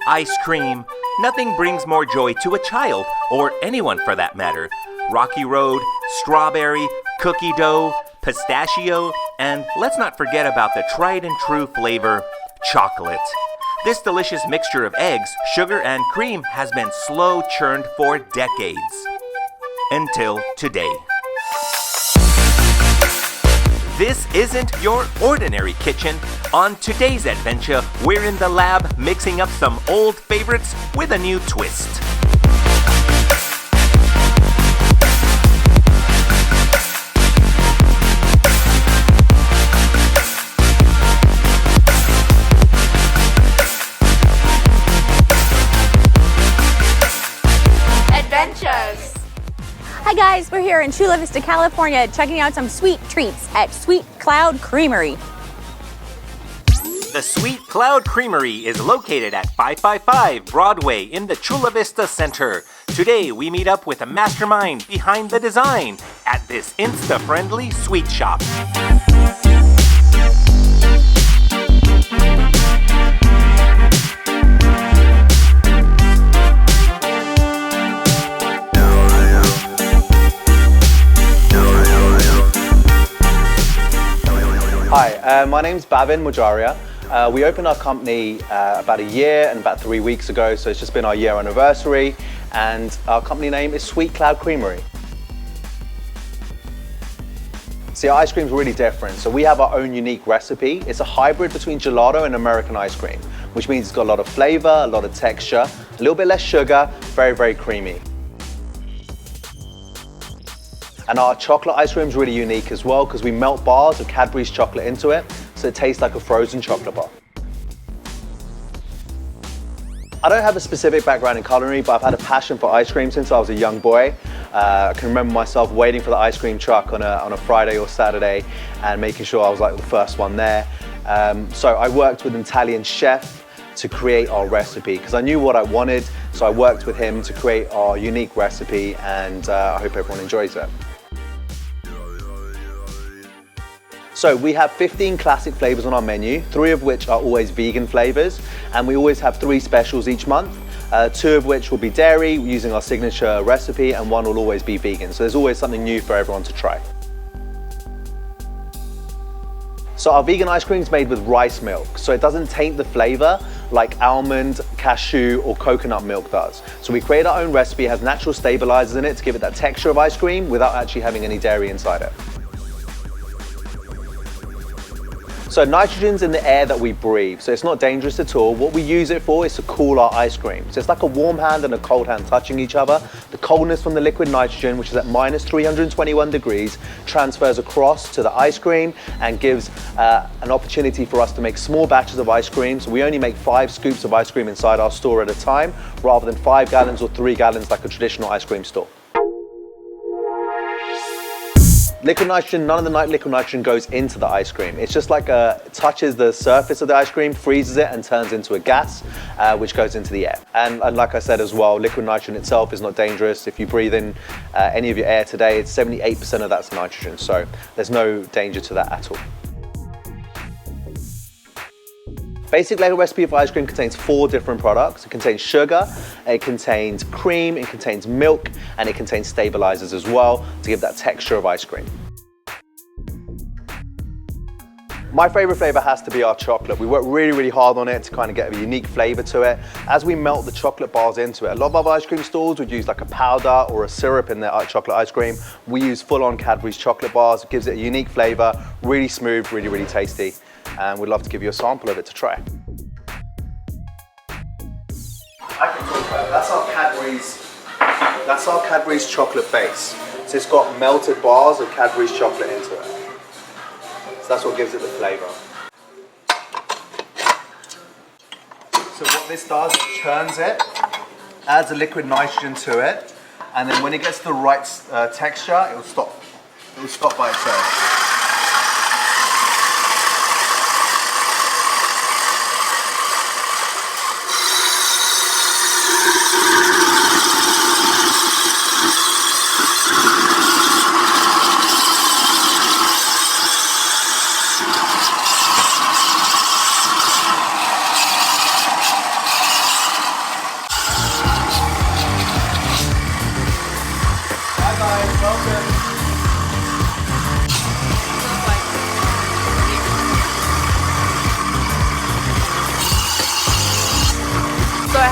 ice cream. Nothing brings more joy to a child, or anyone for that matter. Rocky Road, strawberry, cookie dough, pistachio, and let's not forget about the tried and true flavor, chocolate. This delicious mixture of eggs, sugar, and cream has been slow churned for decades. Until today. This isn't your ordinary kitchen. On today's adventure, we're in the lab mixing up some old favorites with a new twist. Advenchas! Hi guys, we're here in Chula Vista, California, checking out some sweet treats at Sweet Cloud Creamery. The Sweet Cloud Creamery is located at 555 Broadway in the Chula Vista Center. Today we meet up with a mastermind behind the design at this Insta-friendly sweet shop. Hi, my name's Bhavin Morjaria. We opened our company about a year and about 3 weeks ago, so it's just been our year anniversary, and our company name is Sweet Cloud Creamery. See, our ice cream's really different, so we have our own unique recipe. It's a hybrid between gelato and American ice cream, which means it's got a lot of flavor, a lot of texture, a little bit less sugar, very, very creamy. And our chocolate ice cream is really unique as well because we melt bars of Cadbury's chocolate into it, so it tastes like a frozen chocolate bar. I don't have a specific background in culinary, but I've had a passion for ice cream since I was a young boy. I can remember myself waiting for the ice cream truck on a Friday or Saturday and making sure I was like the first one there. So I worked with an Italian chef to create our recipe because I knew what I wanted, so I worked with him to create our unique recipe, and I hope everyone enjoys it. So we have 15 classic flavors on our menu, 3 of which are always vegan flavors, and we always have 3 specials each month, 2 of which will be dairy using our signature recipe, and 1 will always be vegan. So there's always something new for everyone to try. So our vegan ice cream is made with rice milk, so it doesn't taint the flavor like almond, cashew, or coconut milk does. So we create our own recipe, it has natural stabilizers in it to give it that texture of ice cream without actually having any dairy inside it. So nitrogen's in the air that we breathe, so it's not dangerous at all. What we use it for is to cool our ice cream. So it's like a warm hand and a cold hand touching each other. The coldness from the liquid nitrogen, which is at minus 321 degrees, transfers across to the ice cream and gives an opportunity for us to make small batches of ice cream. So we only make 5 scoops of ice cream inside our store at a time, rather than 5 gallons or 3 gallons like a traditional ice cream store. Liquid nitrogen, none of the liquid nitrogen goes into the ice cream. It's just like touches the surface of the ice cream, freezes it, and turns into a gas, which goes into the air. And like I said as well, liquid nitrogen itself is not dangerous. If you breathe in any of your air today, it's 78% of that's nitrogen, so there's no danger to that at all. Basic Lego recipe for ice cream contains 4 different products. It contains sugar, it contains cream, it contains milk, and it contains stabilizers as well to give that texture of ice cream. My favorite flavor has to be our chocolate. We work really, really hard on it to kind of get a unique flavor to it. As we melt the chocolate bars into it, a lot of other ice cream stores would use like a powder or a syrup in their chocolate ice cream. We use full-on Cadbury's chocolate bars. It gives it a unique flavor, really smooth, really, really tasty. And we'd love to give you a sample of it to try. I can talk about it. That's our Cadbury's chocolate base. So it's got melted bars of Cadbury's chocolate into it. So that's what gives it the flavor. So what this does, it churns it, adds a liquid nitrogen to it, and then when it gets the right texture, it will stop. It will stop by itself.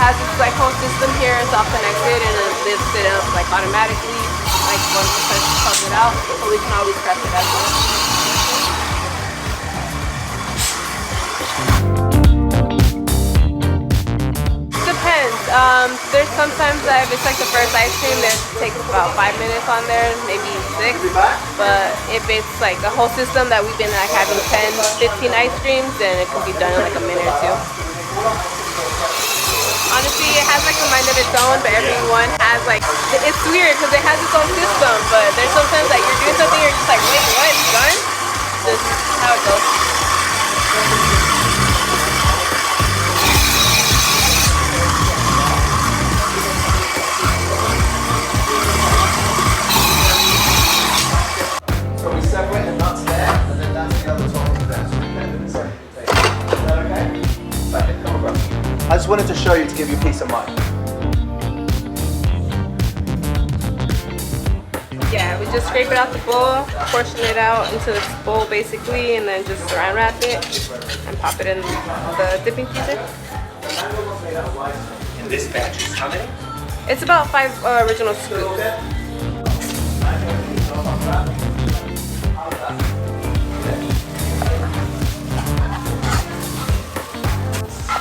has this like whole system here. It's all connected and it lifts it up like automatically. Like once the person pulls it out, so we can always prep it as well. Depends. There's sometimes that if it's like the first ice cream, it takes about 5 minutes on there, maybe 6. But if it's like a whole system that we've been like having 10, 15 ice creams, then it can be done in like a minute or 2. Honestly, it has like a mind of its own, but everyone has like, it's weird because it has its own system, but there's sometimes that you're doing something, you're just like, wait, what, it's done? This is how it goes. So we separate the nuts there, and then that's the other topping there. So we get them in separate plates. Is that okay? Okay, come across. I just wanted to show you to give you peace of mind. Yeah, we just scrape it out the bowl, portion it out into this bowl basically, and then just saran wrap it and pop it in the dipping freezer. And this batch is how many? It's about 5 original scoops.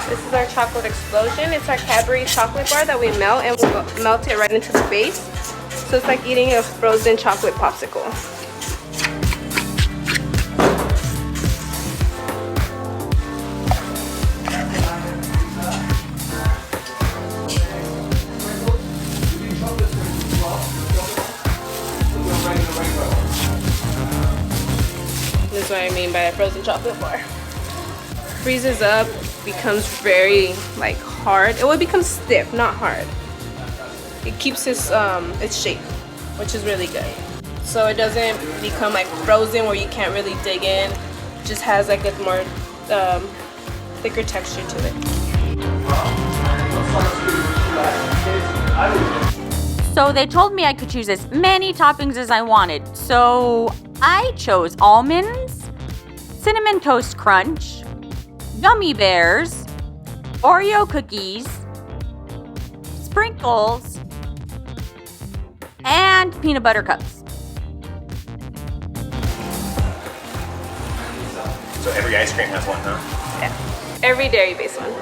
This is our chocolate explosion. It's our Cadbury chocolate bar that we melt, and we'll melt it right into the base. So it's like eating a frozen chocolate popsicle. This is what I mean by a frozen chocolate bar. Freezes up, becomes very like hard. It will become stiff, not hard. It keeps its shape, which is really good. So it doesn't become like frozen where you can't really dig in. It just has like a more thicker texture to it. So they told me I could choose as many toppings as I wanted. So I chose almonds, cinnamon toast crunch, gummy bears, Oreo cookies, sprinkles, and peanut butter cups. So every ice cream has one, huh? Yeah. Every dairy-based one.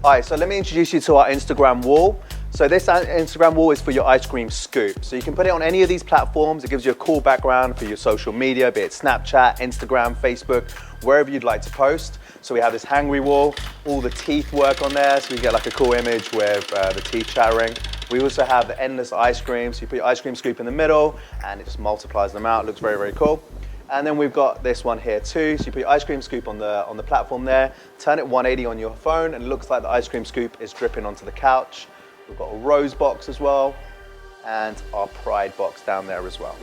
All right, so let me introduce you to our Instagram wall. So this Instagram wall is for your ice cream scoop. So you can put it on any of these platforms. It gives you a cool background for your social media, be it Snapchat, Instagram, Facebook, wherever you'd like to post. So we have this hangry wall, all the teeth work on there, so you get like a cool image with the teeth chattering. We also have the endless ice cream. So you put your ice cream scoop in the middle and it just multiplies them out. It looks very, very cool. And then we've got this one here too. So you put your ice cream scoop on the platform there, turn it 180 on your phone, and it looks like the ice cream scoop is dripping onto the couch. We've got a rose box as well, and our pride box down there as well.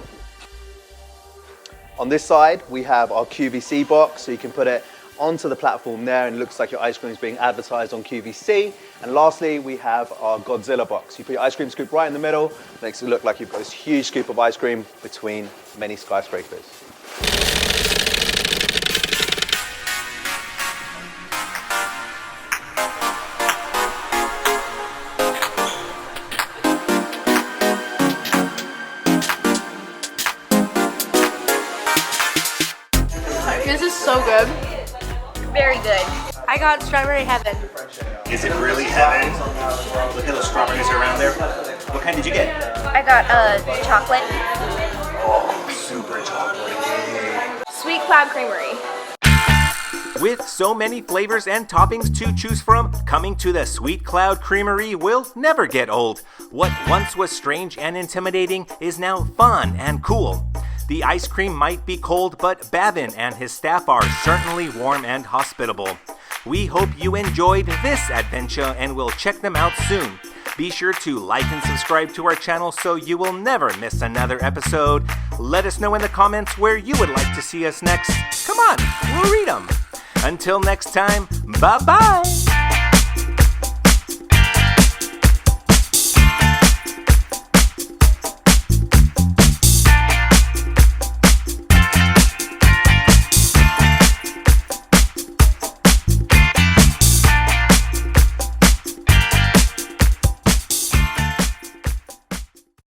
On this side, we have our QVC box, so you can put it onto the platform there, and it looks like your ice cream is being advertised on QVC. And lastly, we have our Godzilla box. You put your ice cream scoop right in the middle, makes it look like you've got this huge scoop of ice cream between many skyscrapers. This is so good. Very good. I got strawberry heaven. Is it really heaven? Look at those strawberries around there. What kind did you get? I got chocolate. Oh, super chocolate. Sweet Cloud Creamery. With so many flavors and toppings to choose from, coming to the Sweet Cloud Creamery will never get old. What once was strange and intimidating is now fun and cool. The ice cream might be cold, but Bhavin and his staff are certainly warm and hospitable. We hope you enjoyed this adventure and will check them out soon. Be sure to like and subscribe to our channel so you will never miss another episode. Let us know in the comments where you would like to see us next. Come on, we'll read them. Until next time, bye-bye!